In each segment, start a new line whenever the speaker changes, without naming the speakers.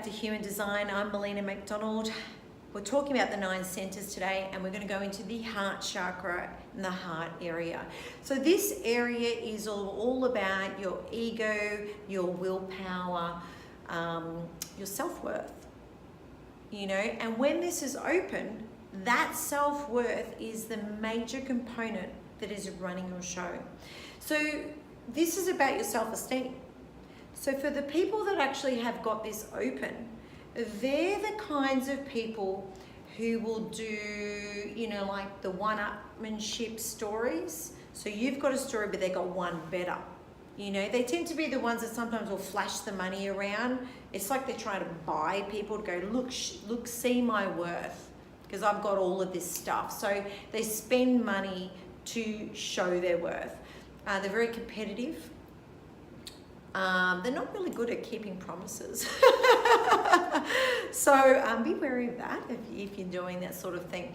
back to Human Design. I'm Melina Macdonald. We're talking about the 9 centers today, and we're going to go into the heart chakra and the heart area. So this area is all about your ego, your willpower, your self-worth. You know, and when this is open, that self-worth is the major component that is running your show. So this is about your self-esteem. So for the people that actually have got this open, they're the kinds of people who will do, you know, like the one-upmanship stories. So you've got a story, but they got one better. You know, they tend to be the ones that sometimes will flash the money around. It's like they're trying to buy people to go, look, see my worth, because I've got all of this stuff. So they spend money to show their worth. They're very competitive. They're not really good at keeping promises. So be wary of that if you're doing that sort of thing.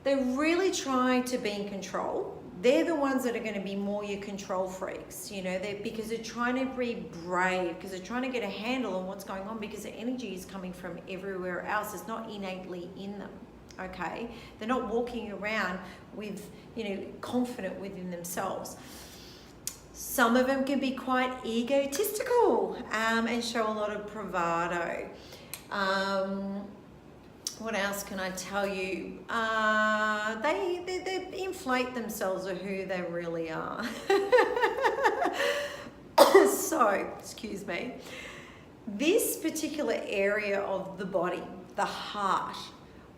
They're really trying to be in control. They're the ones that are going to be more your control freaks, you know, because they're trying to be brave, because they're trying to get a handle on what's going on, because the energy is coming from everywhere else. It's not innately in them, okay? They're not walking around with, you know, confident within themselves. Some of them can be quite egotistical and show a lot of bravado. What else can I tell you? They inflate themselves of who they really are. So, excuse me. This particular area of the body, the heart,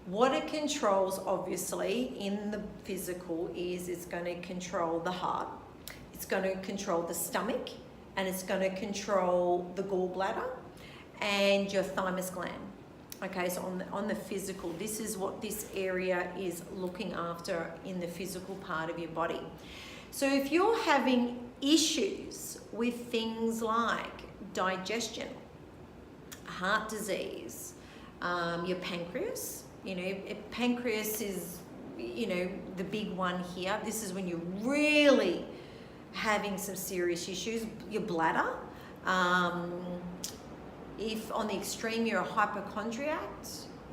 what it controls obviously in the physical is it's going to control the heart. It's going to control the stomach, and it's going to control the gallbladder and your thymus gland. Okay, so on the physical, this is what this area is looking after in the physical part of your body. So if you're having issues with things like digestion, heart disease, your pancreas, you know, pancreas is, you know, the big one here. This is when you're really having some serious issues. Your bladder, if on the extreme you're a hypochondriac,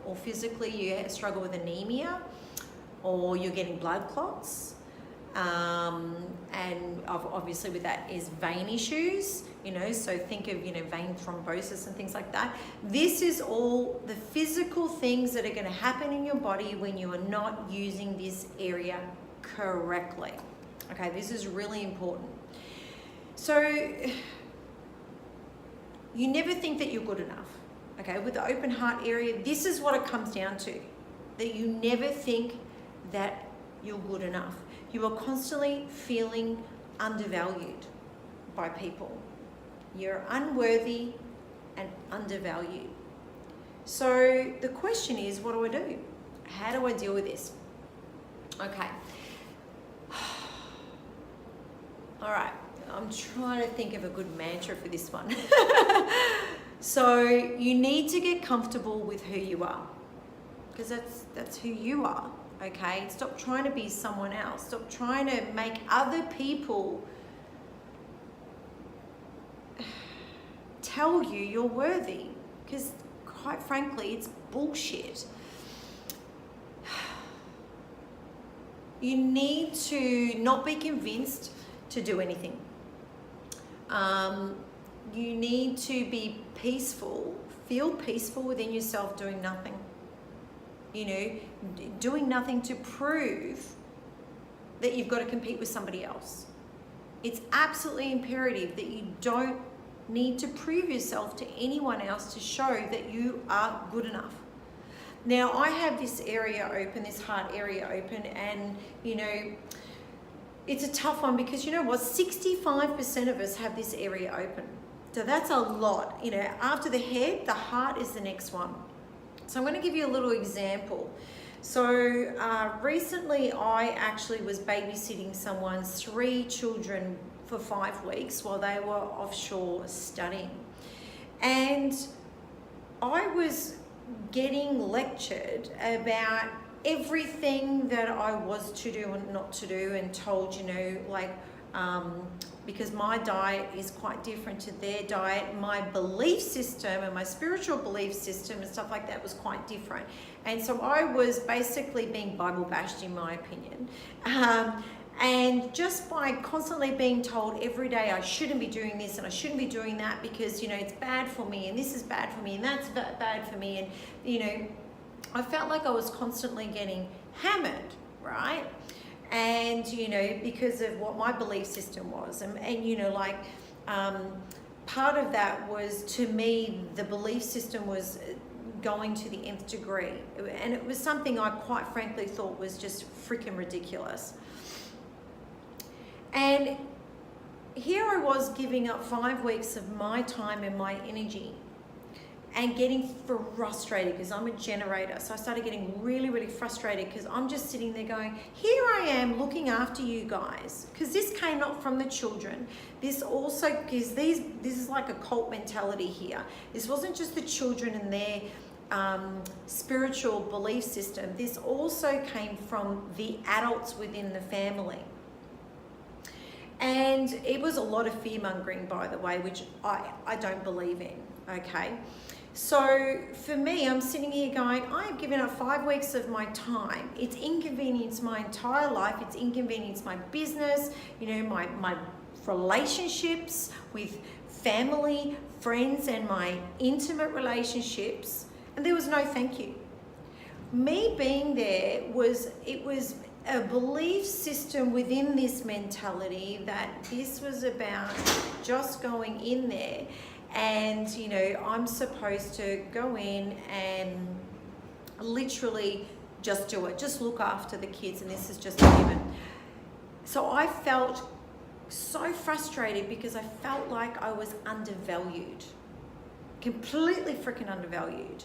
or physically you struggle with anemia, or you're getting blood clots, and obviously with that is vein issues, you know, so think of, you know, vein thrombosis and things like that. This is all the physical things that are going to happen in your body when you are not using this area correctly. Okay, this is really important. So you never think that you're good enough. Okay, with the open heart area, this is what it comes down to. That you never think that you're good enough. You are constantly feeling undervalued by people. You're unworthy and undervalued. So the question is, what do I do? How do I deal with this? Okay. All right, I'm trying to think of a good mantra for this one. So you need to get comfortable with who you are, because that's who you are, okay? Stop trying to be someone else. Stop trying to make other people tell you you're worthy, because quite frankly, it's bullshit. You need to not be convinced to do anything. You need to be peaceful, feel peaceful within yourself doing nothing. You know, doing nothing to prove that you've got to compete with somebody else. It's absolutely imperative that you don't need to prove yourself to anyone else to show that you are good enough. Now, I have this area open, this heart area open, and, you know, it's a tough one because, you know what, 65% of us have this area open. So that's a lot. You know, after the head, the heart is the next one. So I'm going to give you a little example. So recently I actually was babysitting someone's 3 children for 5 weeks while they were offshore studying. And I was getting lectured about everything that I was to do and not to do, and told, you know, like because my diet is quite different to their diet. My belief system and my spiritual belief system and stuff like that was quite different. And so I was basically being Bible bashed, in my opinion. And just by constantly being told every day I shouldn't be doing this and I shouldn't be doing that because, you know, it's bad for me and this is bad for me and that's bad for me. And, you know, I felt like I was constantly getting hammered, right? And, you know, because of what my belief system was. And you know, like, part of that was, to me, the belief system was going to the nth degree. And it was something I quite frankly thought was just freaking ridiculous. And here I was giving up 5 weeks of my time and my energy and getting frustrated because I'm a generator. So I started getting really, really frustrated because I'm just sitting there going, here I am looking after you guys. Because this came not from the children. This also, because this is like a cult mentality here. This wasn't just the children and their spiritual belief system. This also came from the adults within the family. And it was a lot of fear-mongering, by the way, which I don't believe in, okay? So for me, I'm sitting here going, I've given up 5 weeks of my time. It's inconvenienced my entire life. It's inconvenienced my business, you know, my relationships with family, friends, and my intimate relationships. And there was no thank you. Me being there was a belief system within this mentality that this was about just going in there and, you know, I'm supposed to go in and literally just do it, just look after the kids, and this is just a given. So I felt so frustrated because I felt like I was undervalued, completely freaking undervalued.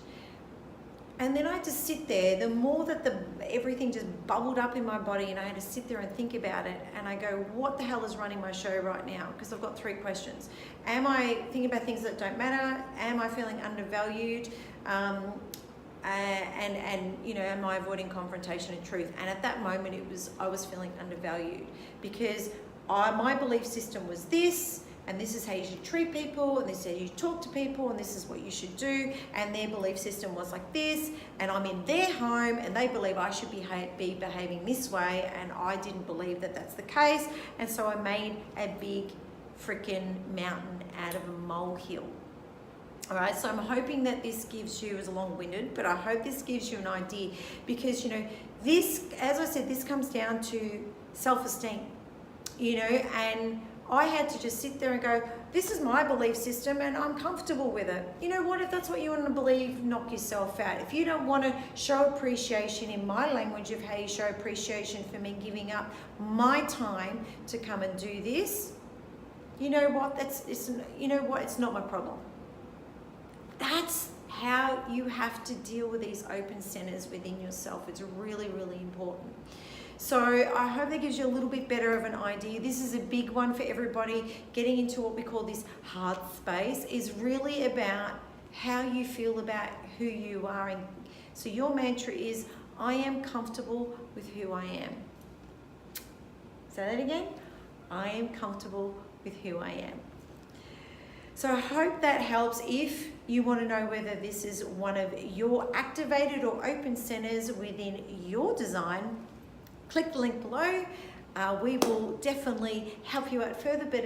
And then I had to sit there. The more that everything just bubbled up in my body, and I had to sit there and think about it, and I go, what the hell is running my show right now? Because I've got 3 questions. Am I thinking about things that don't matter? Am I feeling undervalued? And you know, am I avoiding confrontation and truth? And at that moment, I was feeling undervalued because my belief system was this, and this is how you should treat people, and this is how you talk to people, and this is what you should do, and their belief system was like this, and I'm in their home, and they believe I should be behaving this way, and I didn't believe that that's the case, and so I made a big freaking mountain out of a molehill. All right, so I'm hoping that this gives you, it's long-winded, but I hope this gives you an idea, because, you know, this, as I said, this comes down to self-esteem, you know, and I had to just sit there and go, this is my belief system and I'm comfortable with it. You know what, if that's what you want to believe, knock yourself out. If you don't want to show appreciation in my language of how you show appreciation for me giving up my time to come and do this, you know what, it's not my problem. That's how you have to deal with these open centers within yourself. It's really, really important. So I hope that gives you a little bit better of an idea. This is a big one for everybody. Getting into what we call this heart space is really about how you feel about who you are. And so your mantra is, I am comfortable with who I am. Say that again. I am comfortable with who I am. So I hope that helps. If you want to know whether this is one of your activated or open centers within your design, click the link below. We will definitely help you out further. But